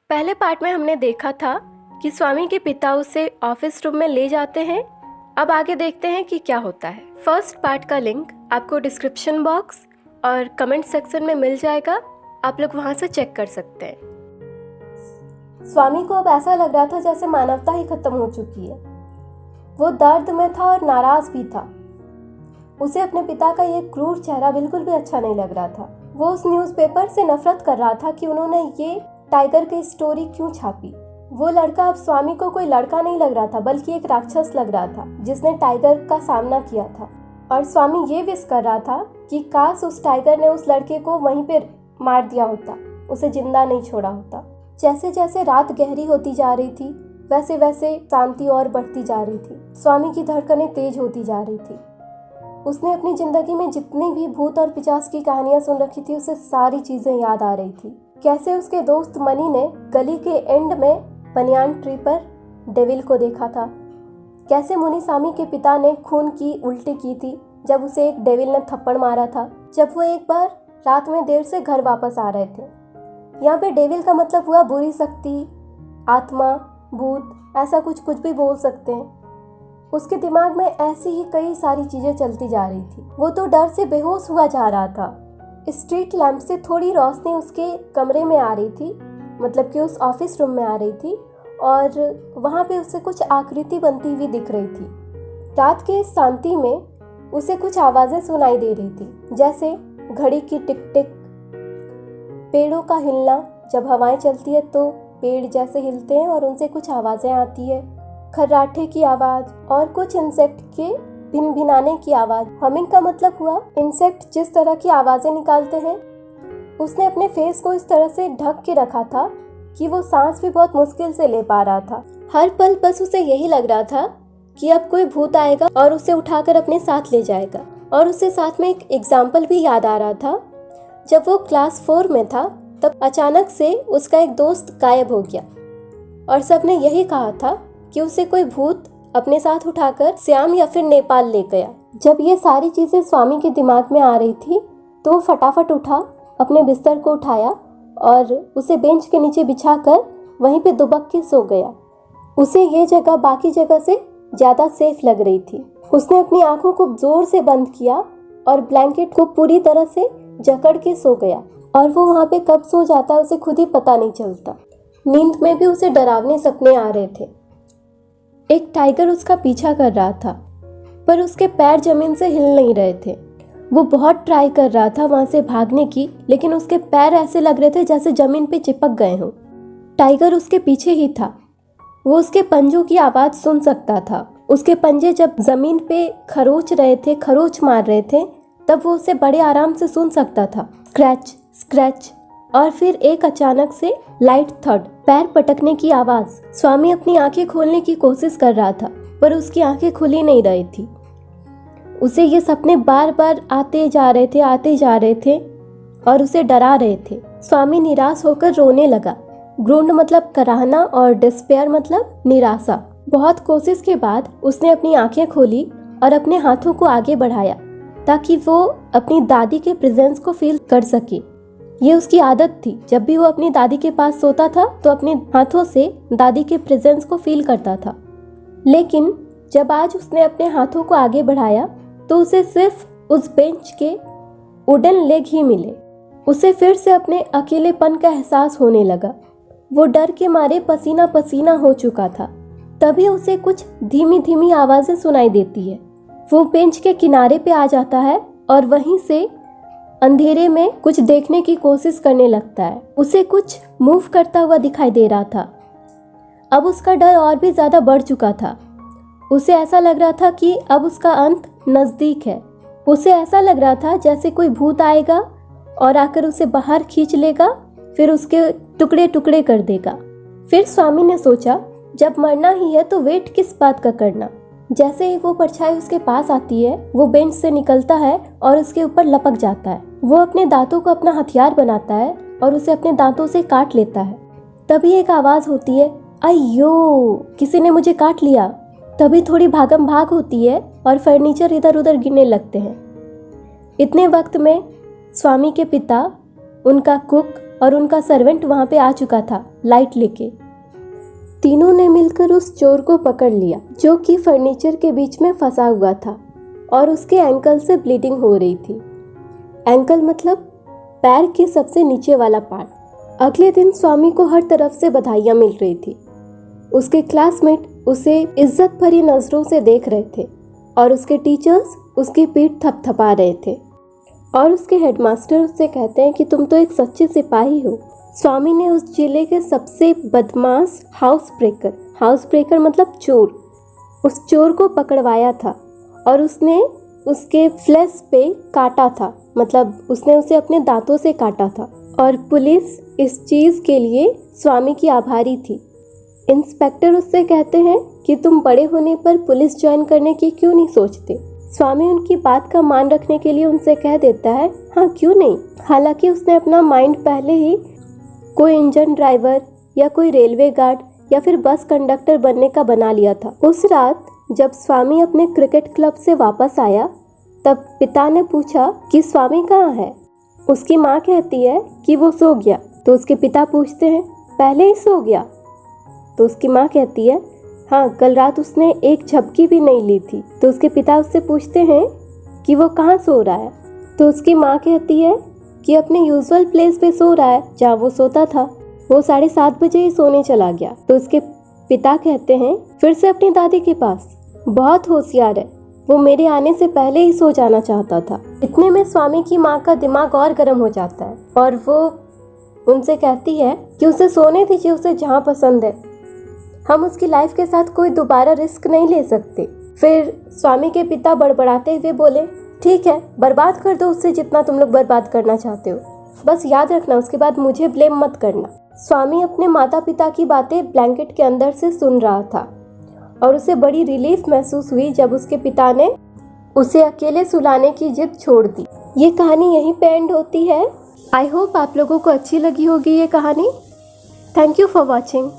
पहले पार्ट में हमने देखा था कि स्वामी के पिता उसे ऑफिस रूम में ले जाते हैं। अब आगे देखते हैं कि क्या होता है। फर्स्ट पार्ट का लिंक आपको डिस्क्रिप्शन बॉक्स और कमेंट सेक्शन में मिल जाएगा, आप लोग वहां से चेक कर सकते हैं। स्वामी को अब ऐसा लग रहा था जैसे मानवता ही खत्म हो चुकी है। वो दर्द में था और नाराज भी था। उसे अपने पिता का ये क्रूर चेहरा बिल्कुल भी अच्छा नहीं लग रहा था। वो उस न्यूज़पेपर से नफरत कर रहा था कि उन्होंने ये टाइगर की स्टोरी क्यों छापी। वो लड़का अब स्वामी को कोई लड़का नहीं लग रहा था, बल्कि एक राक्षस लग रहा था जिसने टाइगर का सामना किया था। और स्वामी ये विश कर रहा था कि काश उस टाइगर ने उस लड़के को वहीं पर मार दिया होता, उसे जिंदा नहीं छोड़ा होता। जैसे जैसे रात गहरी होती जा रही थी वैसे वैसे शांति और बढ़ती जा रही थी। स्वामी की धड़कनें तेज होती जा रही थी। उसने अपनी जिंदगी में जितनी भी भूत और पिशाच की कहानियां सुन रखी थी, उसे सारी चीजें याद आ रही थी। कैसे उसके दोस्त मनी ने गली के एंड में बनियान ट्री पर डेविल को देखा था। कैसे मुनीसामी के पिता ने खून की उल्टी की थी जब उसे एक डेविल ने थप्पड़ मारा था, जब वो एक बार रात में देर से घर वापस आ रहे थे। यहाँ पे डेविल का मतलब हुआ बुरी शक्ति, आत्मा, भूत, ऐसा कुछ भी बोल सकते हैं। उसके दिमाग में ऐसी ही कई सारी चीजें चलती जा रही थी। वो तो डर से बेहोश हुआ जा रहा था। स्ट्रीट लैंप से थोड़ी रोशनी उसके कमरे में आ रही थी, मतलब कि उस ऑफिस रूम में आ रही थी, और वहाँ पे उसे कुछ आकृति बनती हुई दिख रही थी। रात के इस शांति में उसे कुछ आवाजें सुनाई दे रही थी, जैसे घड़ी की टिक टिक, पेड़ों का हिलना। जब हवाएं चलती है तो पेड़ जैसे हिलते हैं और उनसे कुछ आवाजें आती है, खर्राटे की आवाज और कुछ इंसेक्ट के भिनभिनाने की आवाज। हमिंग का मतलब हुआ इंसेक्ट जिस तरह की आवाजें निकालते हैं। उसने अपने फेस को इस तरह से ढक के रखा था कि वो सांस भी बहुत मुश्किल से ले पा रहा था। हर पल बस उसे यही लग रहा था कि अब कोई भूत आएगा और उसे उठाकर अपने साथ ले जाएगा। और उसे साथ में एक एग्जाम्पल भी याद आ रहा था। जब वो क्लास 4 में था तब अचानक से उसका एक दोस्त गायब हो गया और सबने यही कहा था कि उसे कोई भूत अपने साथ उठाकर श्याम या फिर नेपाल ले गया। जब ये सारी चीजें स्वामी के दिमाग में आ रही थी तो वो फटाफट उठा, अपने बिस्तर को उठाया और उसे बेंच के नीचे बिछाकर वहीं पे दुबक के सो गया। उसे ये जगह बाकी जगह से ज्यादा सेफ लग रही थी। उसने अपनी आंखों को जोर से बंद किया और ब्लैंकेट को पूरी तरह से जकड़ के सो गया। और वो वहाँ पे कब सो जाता है उसे खुद ही पता नहीं चलता। नींद में भी उसे डरावने सपने आ रहे थे। एक टाइगर उसका पीछा कर रहा था पर उसके पैर जमीन से हिल नहीं रहे थे। वो बहुत ट्राई कर रहा था वहां से भागने की, लेकिन उसके पैर ऐसे लग रहे थे जैसे जमीन पे चिपक गए हों। टाइगर उसके पीछे ही था। वो उसके पंजों की आवाज सुन सकता था। उसके पंजे जब जमीन पे खरोच रहे थे, खरोच मार रहे थे, तब वो उसे बड़े आराम से सुन सकता था। स्क्रैच स्क्रैच, और फिर एक अचानक से लाइट थड, पैर पटकने की आवाज। स्वामी अपनी आंखें खोलने की कोशिश कर रहा था पर उसकी आंखें खुली नहीं रही थी। उसे ये सपने बार बार आते जा रहे थे और उसे डरा रहे थे। स्वामी निराश होकर रोने लगा। ग्रूंड मतलब कराहना और डिस्पेयर मतलब निराशा। बहुत कोशिश के बाद उसने अपनी आंखें खोली और अपने हाथों को आगे बढ़ाया ताकि वो अपनी दादी के प्रेजेंस को फील कर सके। ये उसकी आदत थी, जब भी वो अपनी दादी के पास सोता था तो अपने हाथों से दादी के प्रेजेंस को फील करता था। लेकिन जब आज उसने अपने हाथों को आगे बढ़ाया तो उसे सिर्फ उस बेंच के वुडन लेग ही मिले। उसे फिर से अपने अकेलेपन का एहसास होने लगा। वो डर के मारे पसीना पसीना हो चुका था। तभी उसे कुछ धीमी धीमी आवाजें सुनाई देती है। वो बेंच के किनारे पे आ जाता है और वहीं से अंधेरे में कुछ देखने की कोशिश करने लगता है। उसे कुछ मूव करता हुआ दिखाई दे रहा था। अब उसका डर और भी ज्यादा बढ़ चुका था। उसे ऐसा लग रहा था कि अब उसका अंत नजदीक है। उसे ऐसा लग रहा था जैसे कोई भूत आएगा और आकर उसे बाहर खींच लेगा, फिर उसके टुकड़े टुकड़े कर देगा। फिर स्वामी ने सोचा, जब मरना ही है तो वेट किस बात का करना। जैसे ही वो परछाई उसके पास आती है वो बेंच से निकलता है और उसके ऊपर लपक जाता है। वो अपने दांतों को अपना हथियार बनाता है और उसे अपने दांतों से काट लेता है। तभी एक आवाज होती है, अयो, किसी ने मुझे काट लिया। तभी थोड़ी भागम भाग होती है और फर्नीचर इधर उधर गिरने लगते हैं। इतने वक्त में स्वामी के पिता, उनका कुक और उनका सर्वेंट वहाँ पे आ चुका था लाइट लेके। तीनों ने मिलकर उस चोर को पकड़ लिया जो कि फर्नीचर के बीच में फंसा हुआ था और उसके एंकल से ब्लीडिंग हो रही थी। एंकल मतलब पैर के सबसे नीचे वाला पार्ट। अगले दिन स्वामी को हर तरफ से बधाइयाँ मिल रही थी। उसके क्लासमेट उसे इज्जत भरी नज़रों से देख रहे थे और उसके टीचर्स उसकी पीठ थपथपा रहे थे और उसके हेडमास्टर उससे कहते हैं कि तुम तो एक सच्चे सिपाही हो। स्वामी ने उस जिले के सबसे बदमाश हाउस ब्रेकर मतलब चोर, उस चोर को पकड़वाया था और उसने उसके फ्लैश पे काटा था, मतलब उसने उसे अपने दांतों से काटा था और पुलिस इस चीज़ के लिए स्वामी की आभारी थी। इंस्पेक्टर उससे कहते हैं कि तुम बड़े होने पर पुलिस ज्वाइन करने की क्यों नहीं सोचते। स्वामी उनकी बात का मान रखने के लिए उनसे कह देता है हाँ क्यों नहीं। हालांकि उसने अपना माइंड पहले ही कोई इंजन ड्राइवर या कोई रेलवे गार्ड या फिर बस कंडक्टर बनने का बना लिया था। उस रात जब स्वामी अपने क्रिकेट क्लब से वापस आया तब पिता ने पूछा कि स्वामी कहाँ है। उसकी माँ कहती है कि वो सो गया। तो उसके पिता पूछते हैं पहले ही सो गया। तो उसकी माँ कहती है हाँ कल रात उसने एक झपकी भी नहीं ली थी। तो उसके पिता उससे पूछते हैं कि वो कहाँ सो रहा है। तो उसकी माँ कहती है कि अपने यूजुअल प्लेस पे सो रहा है जहाँ वो सोता था। वो 7:30 बजे ही सोने चला गया। तो उसके पिता कहते हैं फिर से अपनी दादी के पास। बहुत होशियार है, वो मेरे आने से पहले ही सो जाना चाहता था। इतने में स्वामी की माँ का दिमाग और गर्म हो जाता है और वो उनसे कहती है कि उसे सोने दीजिए, उसे जहाँ पसंद है। हम उसकी लाइफ के साथ कोई दोबारा रिस्क नहीं ले सकते। फिर स्वामी के पिता बड़बड़ाते हुए बोले ठीक है बर्बाद कर दो उससे जितना तुम लोग बर्बाद करना चाहते हो, बस याद रखना उसके बाद मुझे ब्लेम मत करना। स्वामी अपने माता पिता की बातें ब्लैंकेट के अंदर से सुन रहा था और उसे बड़ी रिलीफ महसूस हुई जब उसके पिता ने उसे अकेले सुलाने की जिद छोड़ दी। ये कहानी यहीं पे एंड होती है। आई होप आप लोगों को अच्छी लगी होगी ये कहानी। Thank you for watching.